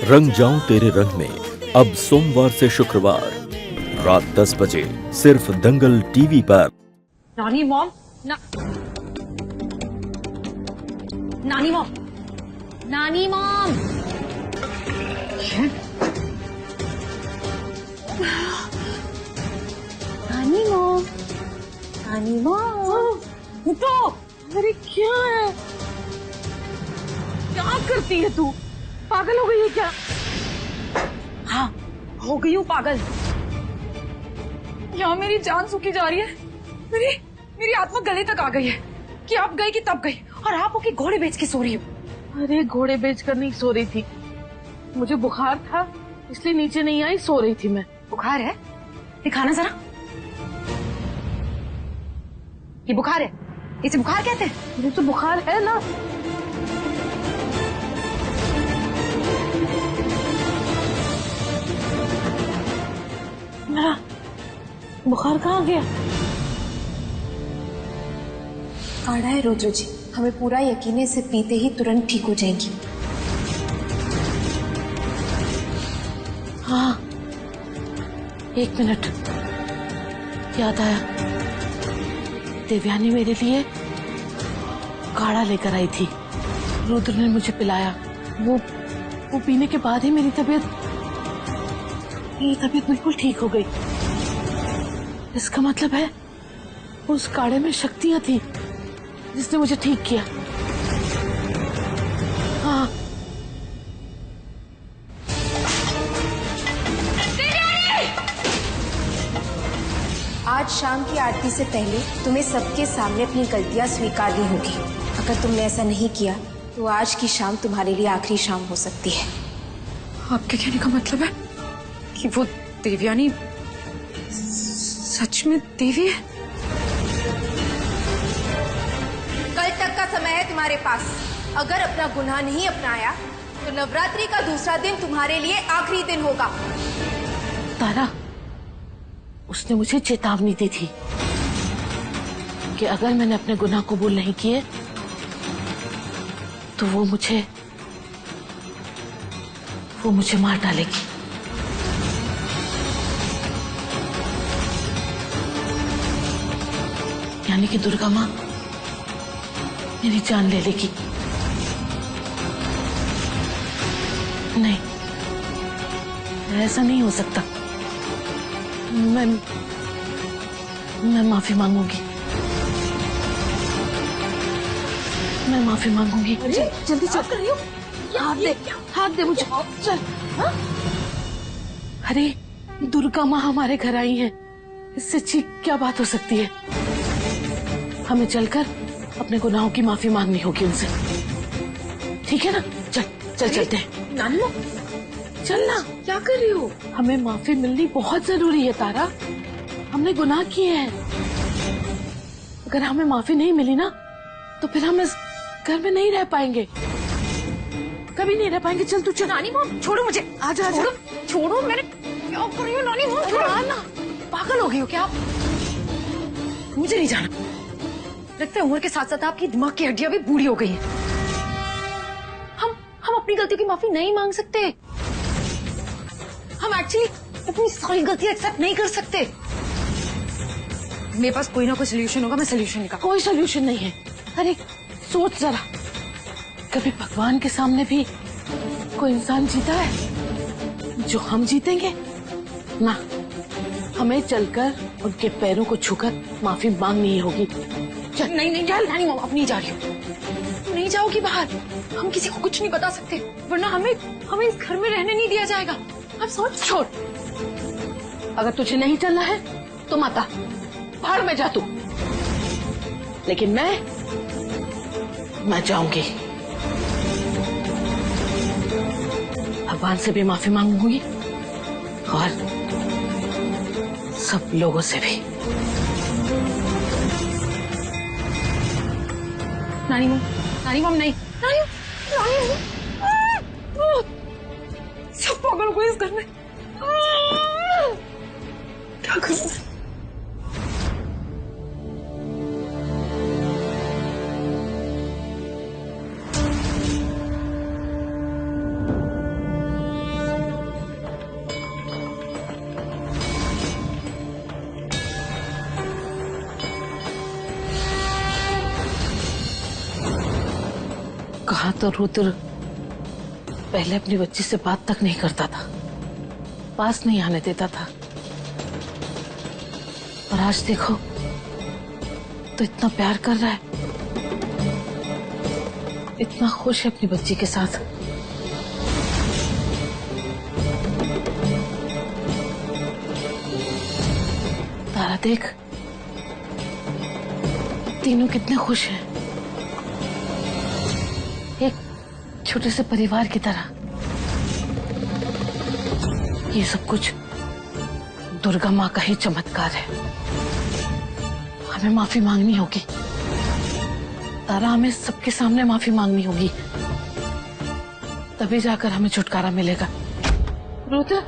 रंग जाऊं तेरे रंग में अब सोमवार से शुक्रवार रात 10 बजे सिर्फ दंगल टीवी पर। नानी मॉम नानी मॉम नानी मॉम नानी मॉम नानी मॉम उठो। अरे क्या है, क्या करती है तू? पागल हो गई है क्या? हाँ हो गई हूँ पागल। यहाँ मेरी जान सूखी जा रही है। मेरी आत्मा गले तक आ गई है कि आप गई कि तब गई, और आप होके घोड़े बेच के सो रही हो। अरे घोड़े बेचकर नहीं सो रही थी, मुझे बुखार था इसलिए नीचे नहीं आई, सो रही थी मैं। बुखार है? दिखाना जरा। ये बुखार है? इसे बुखार कहते हैं? ये तो बुखार है ना। मेरा बुखार कहाँ गया? काढ़ा है रुद्र जी, हमें पूरा यकीन है इसे पीते ही तुरंत ठीक हो जाएंगी। हाँ 1 मिनट, याद आया, देवयानी मेरे लिए काढ़ा लेकर आई थी, रुद्र ने मुझे पिलाया। वो पीने के बाद ही मेरी तबीयत बिल्कुल ठीक हो गई। इसका मतलब है उस काढ़े में शक्तियां थी जिसने मुझे ठीक किया। हाँ आज शाम की आरती से पहले तुम्हें सबके सामने अपनी गलतियां स्वीकारनी होगी। अगर तुमने ऐसा नहीं किया तो आज की शाम तुम्हारे लिए आखिरी शाम हो सकती है। आपके कहने का मतलब है कि वो देवयानी सच में देवी है? कल तक का समय है तुम्हारे पास। अगर अपना गुनाह नहीं अपनाया तो नवरात्रि का दूसरा दिन तुम्हारे लिए आखिरी दिन होगा। तारा, उसने मुझे चेतावनी दी थी कि अगर मैंने अपने गुनाह कबूल नहीं किए तो वो मुझे मार डालेगी। यानी कि दुर्गा माँ मेरी जान ले लेगी। नहीं, ऐसा नहीं हो सकता। मैं माफी मांगूंगी। मैं माफी मांगूंगी। जल्दी चल कर रही हो? हाथ दे मुझे। चल। हाँ? अरे दुर्गा माँ हमारे घर आई हैं, इससे अच्छी क्या बात हो सकती है? हमें चलकर अपने गुनाहों की माफी मांगनी होगी उनसे, ठीक है ना? चल चल चलते हैं। नानी मॉम चल ना। क्या कर रही हो? हमें माफी मिलनी बहुत जरूरी है तारा, हमने गुनाह किए हैं। अगर हमें माफी नहीं मिली ना तो फिर हम इस घर में नहीं रह पाएंगे, कभी नहीं रह पाएंगे। चल तू चल। नानी मॉम छोड़ो मुझे। आजा आजा। छोड़ो मैंने क्या कर रही हो? नानी मॉम छोड़ो। ना, पागल हो गई हो क्या आप? मुझे नहीं जाना। लगता है उम्र के साथ साथ आपकी दिमाग की हड्डियां भी बूढ़ी हो गई हैं। हम अपनी गलतियों की माफी नहीं मांग सकते। हम एक्चुअली अपनी सारी गलतियां एक्सेप्ट नहीं कर सकते। मेरे पास कोई ना कोई सोल्यूशन होगा, मैं सोल्यूशन निकाल। कोई सोल्यूशन नहीं है। अरे सोच जरा, कभी भगवान के सामने भी कोई इंसान जीता है जो हम जीतेंगे? ना, हमें चलकर उनके पैरों को छूकर माफी मांगनी ही होगी। चल। नहीं चल नानी मॉम, अब नहीं जा रही हूँ। तुम नहीं जाओगी बाहर, हम किसी को कुछ नहीं बता सकते, वरना हमें इस घर में रहने नहीं दिया जाएगा। अब सोच। छोड़, अगर तुझे नहीं चलना है तो माता भाड़ में जा तू, लेकिन मैं जाऊंगी। भगवान से भी माफी मांगूंगी और सब लोगों से भी। नानी मॉम नहीं। नानी मॉम सब पागल हो गए इस घर में। क्या करूं? यहाँ तो रुद्र पहले अपनी बच्ची से बात तक नहीं करता था, पास नहीं आने देता था, और आज देखो तो इतना प्यार कर रहा है, इतना खुश है अपनी बच्ची के साथ। तारा देख, तीनों कितने खुश हैं, एक छोटे से परिवार की तरह। ये सब कुछ दुर्गा माँ का ही चमत्कार है। हमें माफी मांगनी होगी तारा, हमें सबके सामने माफी मांगनी होगी, तभी जाकर हमें छुटकारा मिलेगा। रुद्र,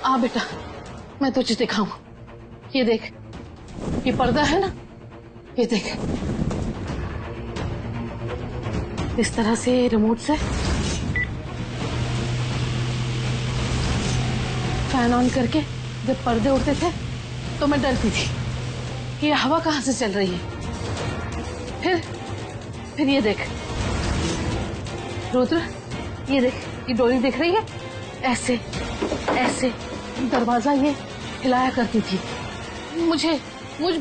आ बेटा, मैं तुझे दिखाऊं। ये देख, ये पर्दा है ना, ये देख, इस तरह से रिमोट से फैन ऑन करके जब पर्दे उड़ते थे तो मैं डरती थी कि ये हवा कहां से चल रही है। फिर ये देख रुद्र, ये देख, ये डोरी दिख रही है, ऐसे ऐसे दरवाजा ये हिलाया करती थी मुझ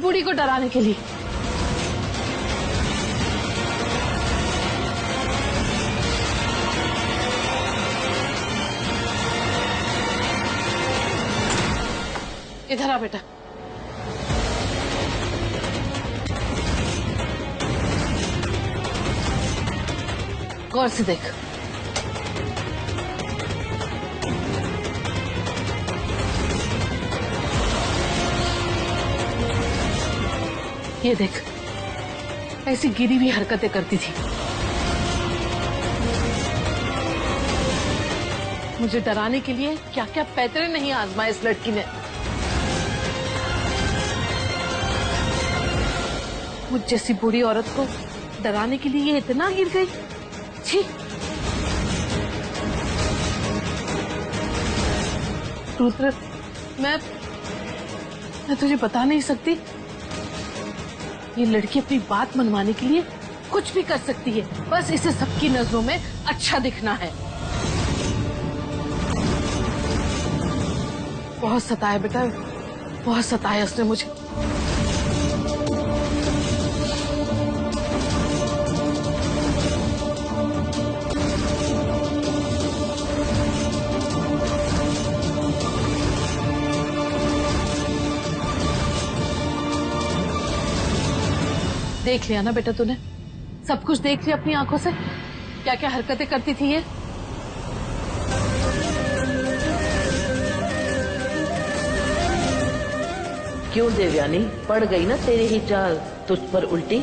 बूढ़ी को डराने के लिए। इधर आ बेटा, गौर से देख। ये देख, ऐसी गिरी हुई हरकतें करती थी, मुझे डराने के लिए क्या क्या पैतरे नहीं आजमाए इस लड़की ने। मुझ जैसी बूढ़ी औरत को डराने के लिए ये इतना गिर गई। छी, रुद्र, मैं तुझे बता नहीं सकती, ये लड़की अपनी बात मनवाने के लिए कुछ भी कर सकती है, बस इसे सबकी नजरों में अच्छा दिखना है। बहुत सताया बेटा, बहुत सताया उसने मुझे। देख लिया ना बेटा तूने, सब कुछ देख लिया अपनी आंखों से, क्या क्या हरकतें करती थी ये। क्यों देवयानी, पड़ गई ना तेरी ही चाल तुझ पर उल्टी।